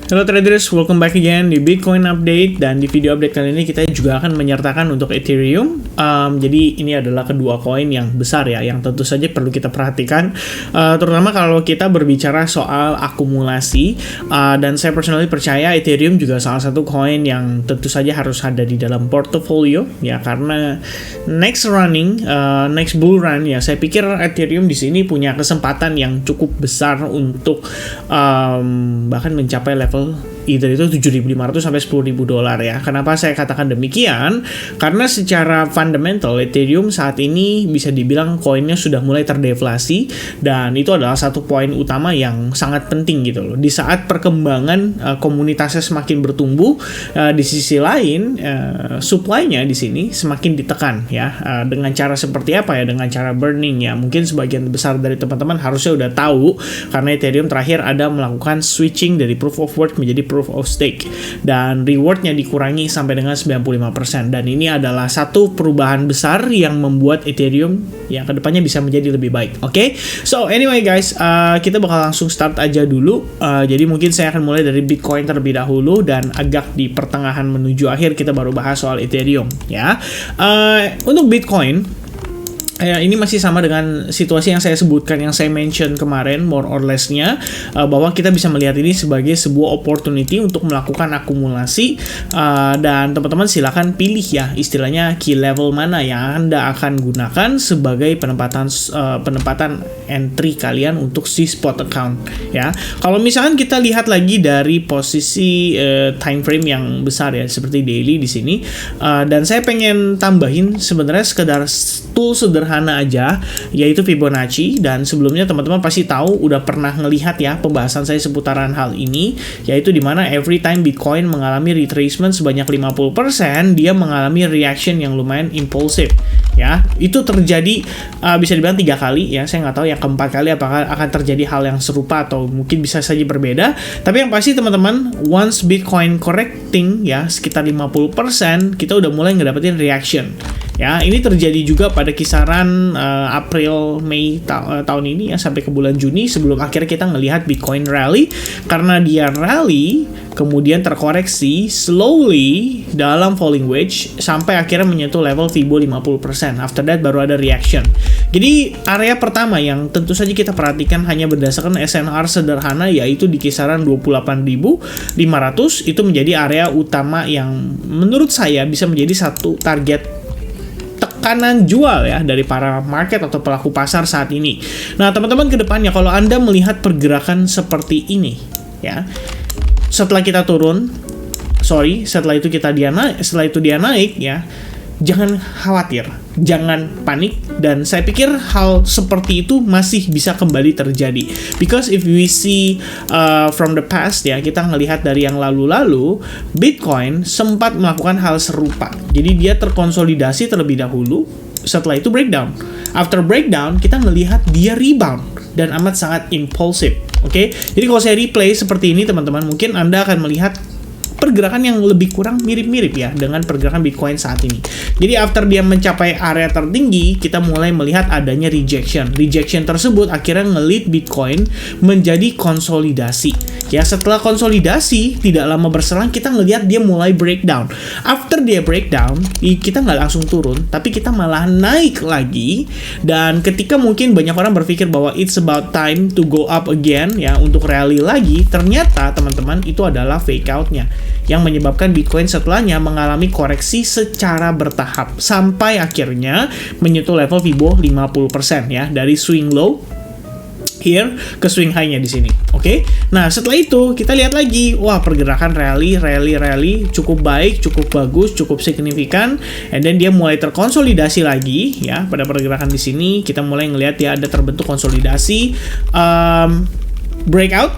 Halo traders, welcome back again di Bitcoin Update. Dan di video update kali ini kita juga akan menyertakan untuk Ethereum. Jadi ini adalah kedua koin yang besar ya, yang tentu saja perlu kita perhatikan, terutama kalau kita berbicara soal akumulasi. Dan saya personally percaya Ethereum juga salah satu koin yang tentu saja harus ada di dalam portofolio ya, karena next bull run ya, saya pikir Ethereum di sini punya kesempatan yang cukup besar untuk bahkan mencapai level either itu 7.500 sampai 10.000 dolar ya. Kenapa saya katakan demikian? Karena secara fundamental Ethereum saat ini bisa dibilang koinnya sudah mulai terdeflasi, dan itu adalah satu poin utama yang sangat penting gitu loh. Di saat perkembangan komunitasnya semakin bertumbuh, di sisi lain supply-nya di sini semakin ditekan ya. Dengan cara seperti apa ya? Dengan cara burning ya. Mungkin sebagian besar dari teman-teman harusnya udah tahu, karena Ethereum terakhir ada melakukan switching dari proof of work menjadi proof of stake, dan rewardnya dikurangi sampai dengan 95%. Dan ini adalah satu perubahan besar yang membuat Ethereum yang kedepannya bisa menjadi lebih baik. Oke, so anyway guys, kita bakal langsung start aja dulu. Jadi mungkin saya akan mulai dari Bitcoin terlebih dahulu, dan agak di pertengahan menuju akhir kita baru bahas soal Ethereum ya. Untuk Bitcoin, ini masih sama dengan situasi yang saya sebutkan, yang saya mention kemarin, more or less-nya, bahwa kita bisa melihat ini sebagai sebuah opportunity untuk melakukan akumulasi, dan teman-teman silakan pilih ya, istilahnya key level mana yang Anda akan gunakan sebagai penempatan entry kalian untuk si spot account ya. Kalau misalkan kita lihat lagi dari posisi time frame yang besar ya, seperti daily di sini, dan saya pengen tambahin sebenarnya sekedar tool sederhana aja, yaitu Fibonacci. Dan sebelumnya teman-teman pasti tahu, udah pernah ngelihat ya pembahasan saya seputaran hal ini, yaitu dimana every time Bitcoin mengalami retracement sebanyak 50%, dia mengalami reaction yang lumayan impulsif ya. Itu terjadi bisa dibilang 3 kali ya, saya nggak tahu yang keempat kali apakah akan terjadi hal yang serupa atau mungkin bisa saja berbeda. Tapi yang pasti teman-teman, once Bitcoin correcting ya sekitar 50%, kita udah mulai ngedapetin reaction ya. Ini terjadi juga pada kisaran April Mei tahun ini ya, sampai ke bulan Juni, sebelum akhirnya kita ngelihat Bitcoin rally. Karena dia rally kemudian terkoreksi slowly dalam falling wedge sampai akhirnya menyentuh level Fibo 50%. After that baru ada reaction. Jadi area pertama yang tentu saja kita perhatikan hanya berdasarkan SNR sederhana, yaitu di kisaran 28.500. Itu menjadi area utama yang menurut saya bisa menjadi satu target tekanan jual ya dari para market atau pelaku pasar saat ini. Nah teman-teman, ke depannya kalau Anda melihat pergerakan seperti ini ya, setelah itu dia naik ya, jangan khawatir, jangan panik. Dan saya pikir hal seperti itu masih bisa kembali terjadi, because if we see from the past ya, kita ngelihat dari yang lalu-lalu, Bitcoin sempat melakukan hal serupa. Jadi dia terkonsolidasi terlebih dahulu, setelah itu breakdown. After breakdown, kita ngelihat dia rebound dan amat sangat impulsif. Oke, jadi kalau saya replay seperti ini teman-teman, mungkin Anda akan melihat pergerakan yang lebih kurang mirip-mirip ya dengan pergerakan Bitcoin saat ini. Jadi after dia mencapai area tertinggi, kita mulai melihat adanya rejection. Rejection tersebut akhirnya nge-lead Bitcoin menjadi konsolidasi. Ya, setelah konsolidasi tidak lama berselang kita ngelihat dia mulai breakdown. After dia breakdown, kita nggak langsung turun, tapi kita malah naik lagi. Dan ketika mungkin banyak orang berpikir bahwa it's about time to go up again ya, untuk rally lagi, ternyata teman-teman itu adalah fake out-nya yang menyebabkan Bitcoin setelahnya mengalami koreksi secara bertahap sampai akhirnya menyentuh level Fibo 50% ya, dari swing low here ke swing high-nya di sini. Oke. Nah, setelah itu kita lihat lagi, wah pergerakan rally cukup baik, cukup bagus, cukup signifikan, and then dia mulai terkonsolidasi lagi ya. Pada pergerakan di sini kita mulai ngelihat dia ada terbentuk konsolidasi, breakout,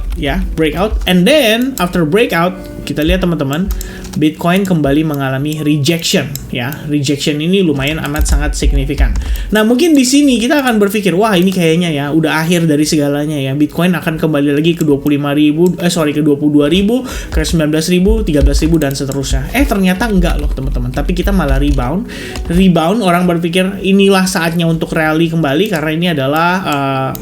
and then after breakout kita lihat teman-teman, Bitcoin kembali mengalami rejection ya. Rejection ini lumayan amat sangat signifikan. Nah, mungkin di sini kita akan berpikir, wah ini kayaknya ya udah akhir dari segalanya ya. Bitcoin akan kembali lagi ke 22.000, ke 19.000, 13.000 dan seterusnya. Ternyata enggak loh teman-teman. Tapi kita malah rebound. Orang berpikir inilah saatnya untuk rally kembali karena ini adalah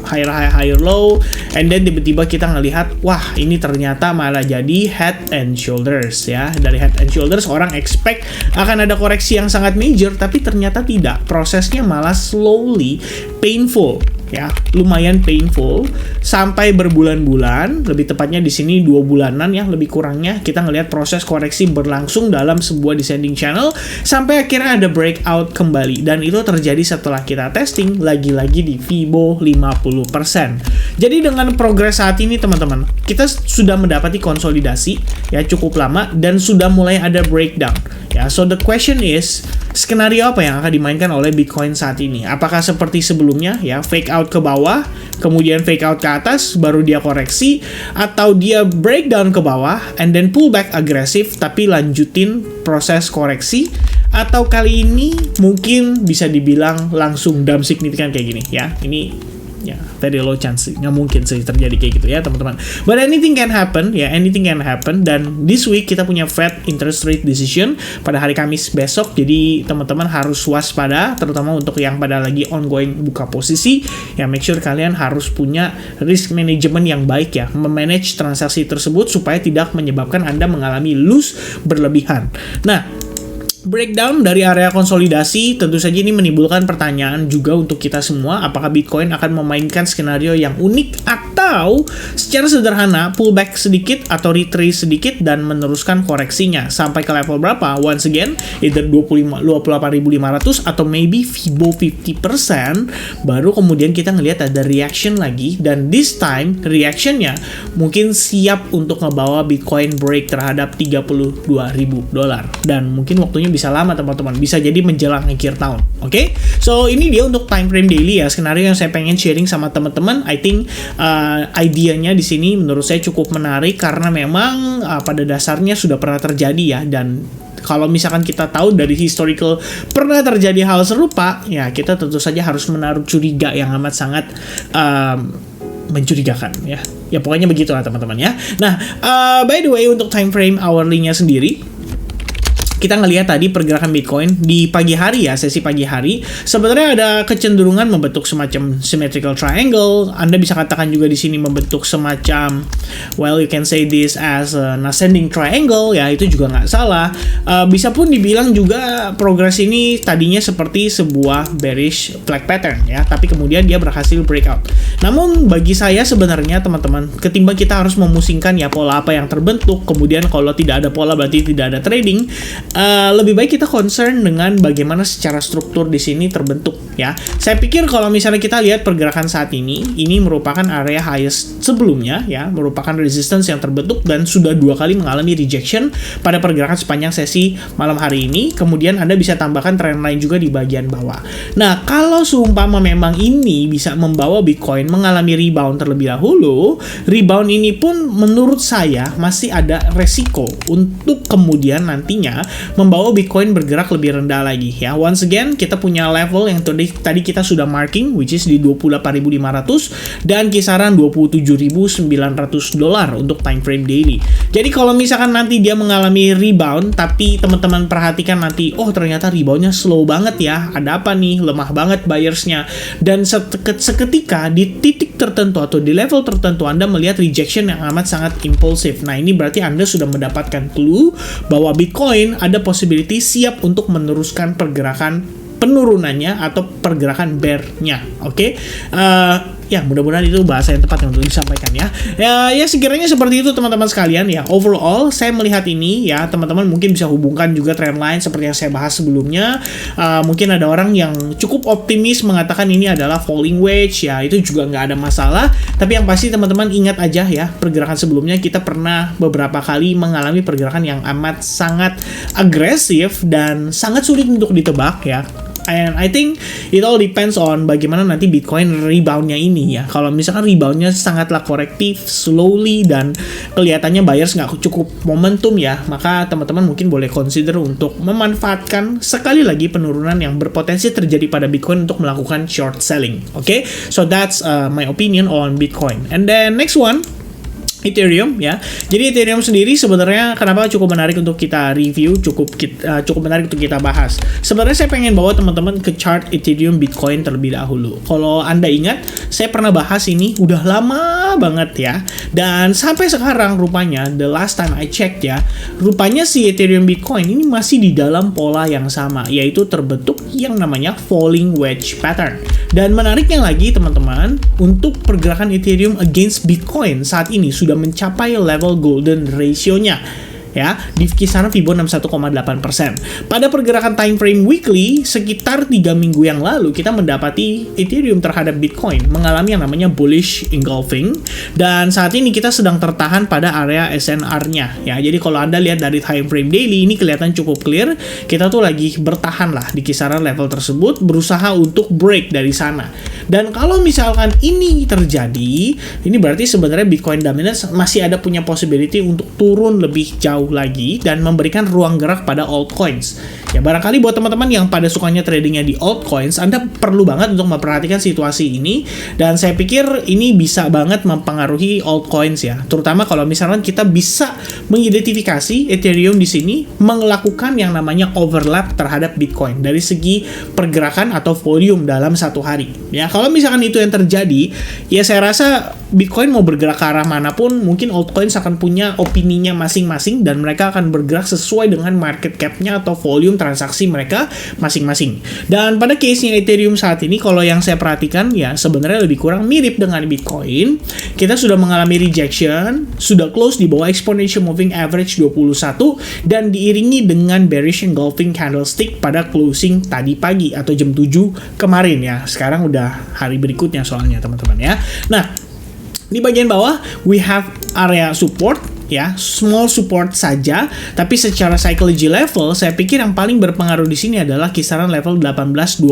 higher high, higher low, and then tiba-tiba tiba-tiba kita ngelihat, wah ini ternyata malah jadi head and shoulders ya. Dari head and shoulders orang expect akan ada koreksi yang sangat major, tapi ternyata tidak. Prosesnya malah slowly painful ya, lumayan painful sampai berbulan-bulan, lebih tepatnya di sini 2 bulanan ya, lebih kurangnya kita ngelihat proses koreksi berlangsung dalam sebuah descending channel sampai akhirnya ada breakout kembali, dan itu terjadi setelah kita testing lagi-lagi di Fibo 50%. Jadi dengan progres saat ini teman-teman, kita sudah mendapati konsolidasi ya cukup lama dan sudah mulai ada breakdown ya. So the question is, skenario apa yang akan dimainkan oleh Bitcoin saat ini? Apakah seperti sebelumnya ya, fake out ke bawah, kemudian fake out ke atas, baru dia koreksi, atau dia breakdown ke bawah and then pull back agresif tapi lanjutin proses koreksi, atau kali ini mungkin bisa dibilang langsung dump signifikan kayak gini ya. Ini ya very low chance, nggak mungkin sih terjadi kayak gitu ya teman-teman. But anything can happen ya, anything can happen. Dan this week kita punya Fed interest rate decision pada hari Kamis besok, jadi teman-teman harus waspada, terutama untuk yang pada lagi ongoing buka posisi ya. Make sure kalian harus punya risk management yang baik ya, memanage transaksi tersebut supaya tidak menyebabkan Anda mengalami loss berlebihan. Nah, breakdown dari area konsolidasi tentu saja ini menimbulkan pertanyaan juga untuk kita semua, apakah Bitcoin akan memainkan skenario yang unik atau secara sederhana pullback sedikit atau retrace sedikit dan meneruskan koreksinya sampai ke level berapa? Once again, either 28.500 atau maybe Fibo 50%, baru kemudian kita ngelihat ada reaction lagi, dan this time reactionnya mungkin siap untuk ngebawa Bitcoin break terhadap $32.000, dan mungkin waktunya bisa lama teman-teman, bisa jadi menjelang akhir tahun. Oke? So ini dia untuk time frame daily ya, skenario yang saya pengen sharing sama teman-teman. I think idenya di sini menurut saya cukup menarik karena memang pada dasarnya sudah pernah terjadi ya, dan kalau misalkan kita tahu dari historical pernah terjadi hal serupa ya, kita tentu saja harus menaruh curiga yang amat sangat mencurigakan ya. Ya pokoknya begitulah teman-teman ya. Nah, by the way untuk time frame hourly-nya sendiri, kita ngelihat tadi pergerakan Bitcoin di pagi hari ya, sesi pagi hari sebenarnya ada kecenderungan membentuk semacam symmetrical triangle. Anda bisa katakan juga di sini membentuk semacam, well you can say this as an ascending triangle ya, itu juga nggak salah. Bisa pun dibilang juga progres ini tadinya seperti sebuah bearish flag pattern ya, tapi kemudian dia berhasil breakout. Namun bagi saya sebenarnya teman-teman, ketimbang kita harus memusingkan ya pola apa yang terbentuk, kemudian kalau tidak ada pola berarti tidak ada trading, lebih baik kita concern dengan bagaimana secara struktur di sini terbentuk ya. Saya pikir kalau misalnya kita lihat pergerakan saat ini merupakan area highest sebelumnya ya, merupakan resistance yang terbentuk dan sudah 2 kali mengalami rejection pada pergerakan sepanjang sesi malam hari ini. Kemudian Anda bisa tambahkan trend line juga di bagian bawah. Nah, kalau seumpama memang ini bisa membawa Bitcoin mengalami rebound terlebih dahulu, rebound ini pun menurut saya masih ada resiko untuk kemudian nantinya membawa Bitcoin bergerak lebih rendah lagi ya. Once again, kita punya level yang tadi kita sudah marking, which is di 28.500 dan kisaran $27.900 untuk time frame daily. Jadi kalau misalkan nanti dia mengalami rebound, tapi teman-teman perhatikan nanti, oh ternyata reboundnya slow banget ya, ada apa nih, lemah banget buyersnya, dan seketika di titik tertentu atau di level tertentu Anda melihat rejection yang amat sangat impulsif. Nah ini berarti Anda sudah mendapatkan clue bahwa Bitcoin ada possibility siap untuk meneruskan pergerakan penurunannya atau pergerakan bear-nya. Oke? Ya mudah-mudahan itu bahasa yang tepat untuk disampaikan ya. Ya sekiranya seperti itu teman-teman sekalian ya. Overall saya melihat ini ya, teman-teman mungkin bisa hubungkan juga trend line seperti yang saya bahas sebelumnya. Mungkin ada orang yang cukup optimis mengatakan ini adalah falling wedge ya, itu juga nggak ada masalah. Tapi yang pasti teman-teman ingat aja ya, pergerakan sebelumnya kita pernah beberapa kali mengalami pergerakan yang amat sangat agresif dan sangat sulit untuk ditebak ya. And I think it all depends on bagaimana nanti Bitcoin reboundnya ini ya. Kalau misalkan reboundnya sangatlah korektif, slowly, dan kelihatannya buyers nggak cukup momentum ya, maka teman-teman mungkin boleh consider untuk memanfaatkan sekali lagi penurunan yang berpotensi terjadi pada Bitcoin untuk melakukan short selling. Okay? So that's my opinion on Bitcoin. And then next one, Ethereum ya. Jadi Ethereum sendiri sebenarnya kenapa cukup menarik untuk kita review, cukup menarik untuk kita bahas. Sebenarnya saya pengen bawa teman-teman ke chart Ethereum Bitcoin terlebih dahulu. Kalau Anda ingat, saya pernah bahas ini udah lama banget ya. Dan sampai sekarang rupanya the last time I checked ya, rupanya si Ethereum Bitcoin ini masih di dalam pola yang sama, yaitu terbentuk yang namanya falling wedge pattern. Dan menariknya lagi teman-teman, untuk pergerakan Ethereum against Bitcoin saat ini sudah mencapai level golden ratio-nya ya, di kisaran Fibonacci 61,8%. Pada pergerakan time frame weekly sekitar 3 minggu yang lalu kita mendapati Ethereum terhadap Bitcoin mengalami yang namanya bullish engulfing, dan saat ini kita sedang tertahan pada area SNR-nya ya. Jadi kalau Anda lihat dari time frame daily ini kelihatan cukup clear, kita tuh lagi bertahan lah di kisaran level tersebut, berusaha untuk break dari sana. Dan kalau misalkan ini terjadi, ini berarti sebenarnya Bitcoin dominance masih ada punya possibility untuk turun lebih jauh lagi dan memberikan ruang gerak pada altcoins. Ya barangkali buat teman-teman yang pada sukanya tradingnya di altcoins, Anda perlu banget untuk memperhatikan situasi ini, dan saya pikir ini bisa banget mempengaruhi altcoins ya. Terutama kalau misalkan kita bisa mengidentifikasi Ethereum di sini melakukan yang namanya overlap terhadap Bitcoin dari segi pergerakan atau volume dalam satu hari. Ya kalau misalkan itu yang terjadi, ya saya rasa Bitcoin mau bergerak ke arah manapun, mungkin altcoins akan punya opininya masing-masing dan mereka akan bergerak sesuai dengan market cap-nya atau volume transaksi mereka masing-masing. Dan pada case-nya Ethereum saat ini, kalau yang saya perhatikan ya sebenarnya lebih kurang mirip dengan Bitcoin. Kita sudah mengalami rejection, sudah close di bawah exponential moving average 21 dan diiringi dengan bearish engulfing candlestick pada closing tadi pagi atau jam 7 kemarin ya. Sekarang udah hari berikutnya soalnya teman-teman ya. Nah, di bagian bawah we have area support ya, small support saja, tapi secara psychology level saya pikir yang paling berpengaruh di sini adalah kisaran level $18.25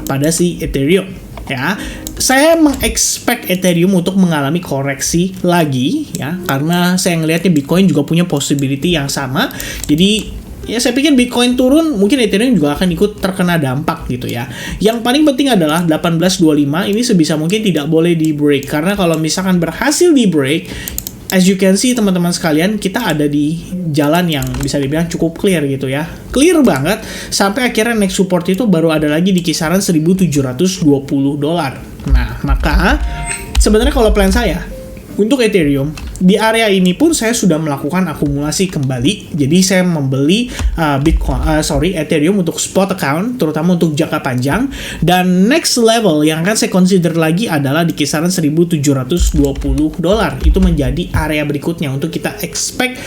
pada si Ethereum ya. Saya mengexpect Ethereum untuk mengalami koreksi lagi ya, karena saya ngelihatnya Bitcoin juga punya possibility yang sama. Jadi ya saya pikir Bitcoin turun, mungkin Ethereum juga akan ikut terkena dampak gitu ya. Yang paling penting adalah 18.25 ini sebisa mungkin tidak boleh di break, karena kalau misalkan berhasil di break, as you can see teman-teman sekalian, kita ada di jalan yang bisa dibilang cukup clear gitu ya. Clear banget, sampai akhirnya next support itu baru ada lagi di kisaran $1.720. Nah, maka sebenarnya kalau plan saya untuk Ethereum, di area ini pun saya sudah melakukan akumulasi kembali. Jadi saya membeli Ethereum untuk spot account, terutama untuk jangka panjang. Dan next level yang akan saya consider lagi adalah di kisaran $1.720. Itu menjadi area berikutnya untuk kita expect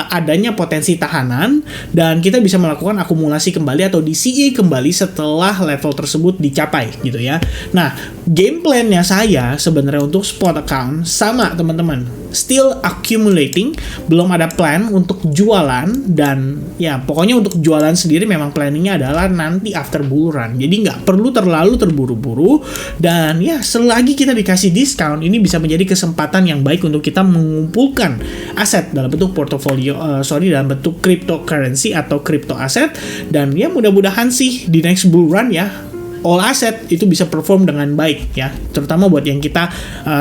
adanya potensi tahanan, dan kita bisa melakukan akumulasi kembali atau DCA kembali setelah level tersebut dicapai gitu ya. Nah, game plan-nya saya sebenarnya untuk spot account sama teman-teman, still accumulating, belum ada plan untuk jualan. Dan ya pokoknya untuk jualan sendiri memang planningnya adalah nanti after bull run, jadi nggak perlu terlalu terburu-buru. Dan ya selagi kita dikasih diskon, ini bisa menjadi kesempatan yang baik untuk kita mengumpulkan aset dalam bentuk portofolio, dalam bentuk cryptocurrency atau crypto aset. Dan ya mudah-mudahan sih di next bull run ya all aset itu bisa perform dengan baik ya, terutama buat yang kita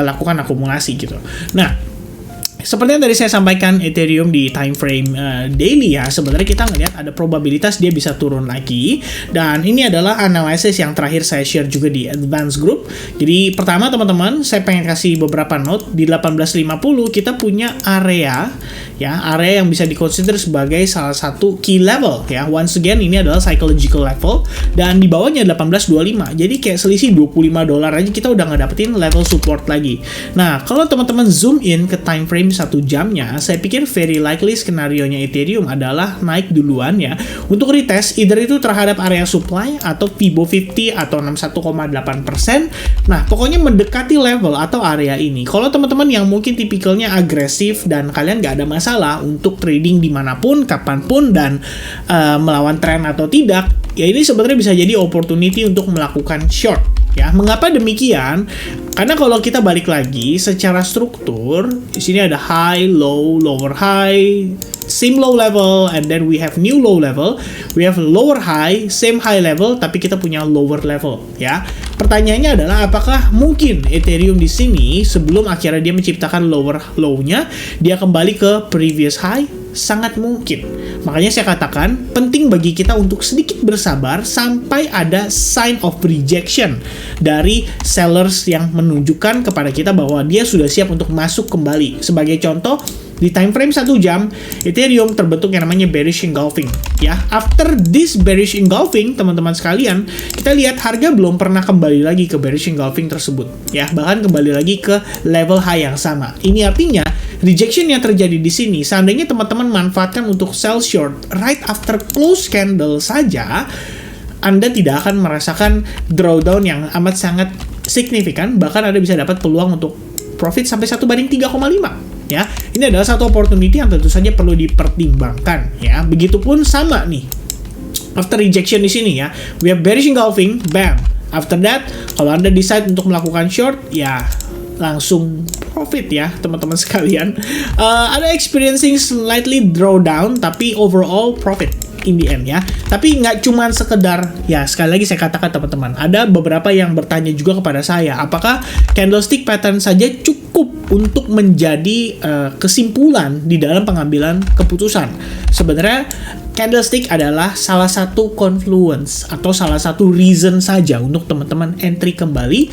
lakukan akumulasi gitu. Nah, seperti yang tadi saya sampaikan, Ethereum di time frame daily ya, sebenarnya kita ngelihat ada probabilitas dia bisa turun lagi. Dan ini adalah analisis yang terakhir saya share juga di advance group. Jadi pertama teman-teman, saya pengen kasih beberapa note. Di 18.50 kita punya area yang bisa dikonsider sebagai salah satu key level ya. Once again ini adalah psychological level, dan di bawahnya 18.25. Jadi kayak selisih $25 aja kita udah ngedapetin level support lagi. Nah, kalau teman-teman zoom in ke time frame 1 jamnya, saya pikir very likely skenario-nya Ethereum adalah naik duluan ya, untuk retest either itu terhadap area supply atau Fibo 50 atau 61,8%. Nah, pokoknya mendekati level atau area ini. Kalau teman-teman yang mungkin tipikalnya agresif dan kalian nggak ada masalah untuk trading dimanapun, kapanpun, dan melawan tren atau tidak, ya ini sebenarnya bisa jadi opportunity untuk melakukan short. Ya, mengapa demikian? Karena kalau kita balik lagi secara struktur, di sini ada high, low, lower high, same low level, and then we have new low level, we have lower high, same high level, tapi kita punya lower level, ya. Pertanyaannya adalah apakah mungkin Ethereum di sini sebelum akhirnya dia menciptakan lower low-nya, dia kembali ke previous high? Sangat mungkin. Makanya saya katakan penting bagi kita untuk sedikit bersabar sampai ada sign of rejection dari sellers yang menunjukkan kepada kita bahwa dia sudah siap untuk masuk kembali. Sebagai contoh, di time frame 1 jam, Ethereum terbentuk yang namanya bearish engulfing, ya. After this bearish engulfing, teman-teman sekalian, kita lihat harga belum pernah kembali lagi ke bearish engulfing tersebut, ya. Bahkan kembali lagi ke level high yang sama. Ini artinya rejection yang terjadi di sini, seandainya teman-teman manfaatkan untuk sell short right after close candle saja, Anda tidak akan merasakan drawdown yang amat sangat signifikan, bahkan Anda bisa dapat peluang untuk profit sampai 1/3,5. Ya, ini adalah satu opportunity yang tentu saja perlu dipertimbangkan, ya. Begitupun sama nih. After rejection di sini, ya, we have bearish engulfing, bam. After that, kalau Anda decide untuk melakukan short, ya langsung profit, ya, teman-teman sekalian. Ada experiencing slightly drawdown, tapi overall profit in the end, ya. Tapi nggak cuman sekedar, ya, sekali lagi saya katakan teman-teman, ada beberapa yang bertanya juga kepada saya, apakah candlestick pattern saja cukup untuk menjadi kesimpulan di dalam pengambilan keputusan? Sebenarnya candlestick adalah salah satu confluence atau salah satu reason saja untuk teman-teman entry kembali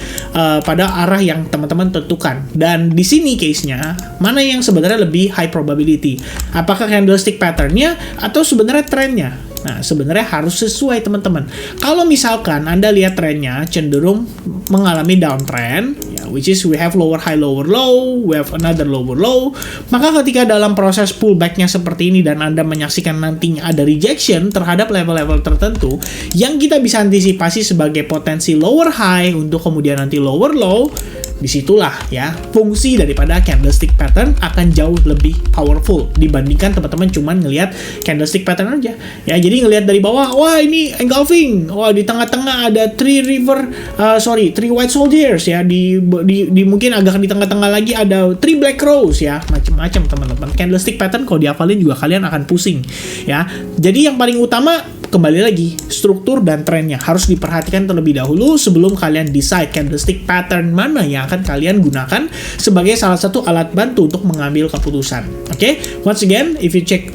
pada arah yang teman-teman tentukan. Dan di sini case-nya, mana yang sebenarnya lebih high probability? Apakah candlestick pattern-nya atau sebenarnya trend-nya? Nah, sebenarnya harus sesuai, teman-teman. Kalau misalkan Anda lihat trennya cenderung mengalami downtrend, ya, which is we have lower high, lower low, we have another lower low, maka ketika dalam proses pullback-nya seperti ini dan Anda menyaksikan nantinya ada rejection terhadap level-level tertentu yang kita bisa antisipasi sebagai potensi lower high untuk kemudian nanti lower low, disitulah, ya, fungsi daripada candlestick pattern akan jauh lebih powerful dibandingkan teman-teman cuman ngelihat candlestick pattern aja, ya. Jadi ngelihat dari bawah, wah ini engulfing, wah di tengah-tengah ada three white soldiers, ya, di mungkin agak di tengah-tengah lagi ada three black crows, ya, macam-macam teman-teman. Candlestick pattern kalau dihafalin juga kalian akan pusing, ya. Jadi yang paling utama, kembali lagi, struktur dan trennya harus diperhatikan terlebih dahulu sebelum kalian decide candlestick pattern mana yang akan kalian gunakan sebagai salah satu alat bantu untuk mengambil keputusan. Oke, once again, if you take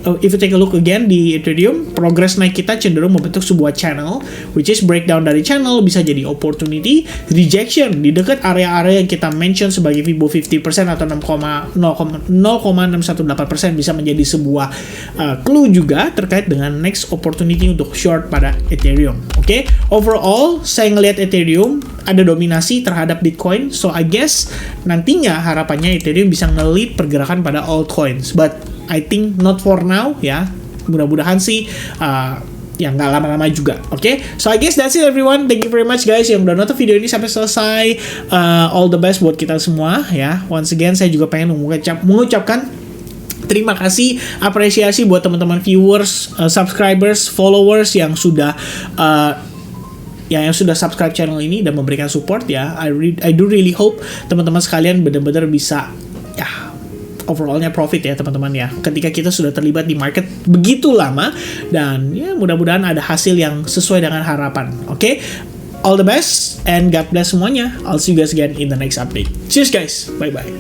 a look again di Ethereum, progress naik kita cenderung membentuk sebuah channel, which is breakdown dari channel bisa jadi opportunity, rejection di dekat area-area yang kita mention sebagai Fibo 50% atau 0,618% bisa menjadi sebuah clue juga terkait dengan next opportunity untuk short pada Ethereum. Oke, overall saya ngelihat Ethereum ada dominasi terhadap Bitcoin, so I guess nantinya harapannya Ethereum bisa nge-lead pergerakan pada altcoins, but I think not for now, ya. Mudah-mudahan sih ya nggak lama-lama juga. Oke, so I guess that's it everyone. Thank you very much guys yang udah nonton video ini sampai selesai. All the best buat kita semua, ya. Once again saya juga pengen mengucapkan terima kasih, apresiasi buat teman-teman viewers, subscribers, followers yang sudah yang sudah subscribe channel ini dan memberikan support, ya. I do really hope teman-teman sekalian benar-benar bisa, ya, overallnya profit, ya teman-teman, ya. Ketika kita sudah terlibat di market begitu lama dan, ya, mudah-mudahan ada hasil yang sesuai dengan harapan. Oke, all the best and God bless semuanya. I'll see you guys again in the next update. Cheers guys, bye bye.